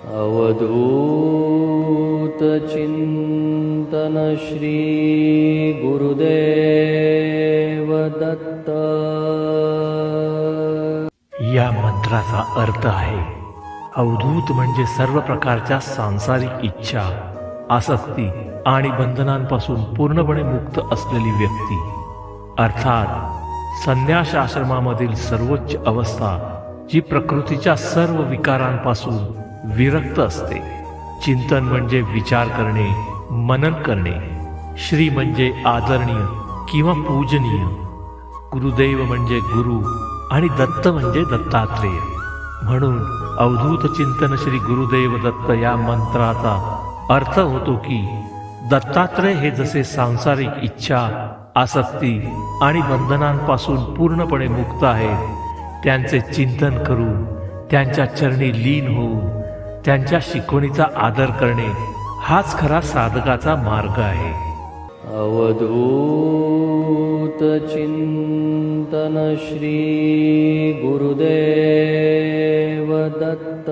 अवधूत चिंतन श्री गुरुदेव दत्त। या मंत्राचा अर्थ आहे, अवधूत म्हणजे सर्व प्रकारच्या सांसारिक इच्छा, आसक्ती आणि बंधनांपासून पूर्णपणे मुक्त असलेली व्यक्ती, अर्थात संन्यास आश्रमामधील सर्वोच्च अवस्था जी प्रकृतीच्या सर्व विकारांपासून विरक्त असते। चिंतन म्हणजे विचार करणे, मनन करणे। श्री म्हणजे आदरणीय किंवा पूजनीय, गुरुदेव म्हणजे गुरु आणि दत्त म्हणजे दत्तात्रेय। म्हणून अवधूत चिंतन श्री गुरुदेव दत्त या मंत्राचा अर्थ होतो की दत्तात्रेय हे जसे सांसारिक इच्छा, आसक्ती आणि बंधनांपासून पूर्णपणे मुक्त आहेत, त्यांचे चिंतन करून त्यांच्या चरणी लीन होऊन त्यांच्या शिकवणीचा आदर करणे हाच खरा साधकाचा मार्ग आहे। अवधूत चिंतन श्री गुरुदेव दत्त।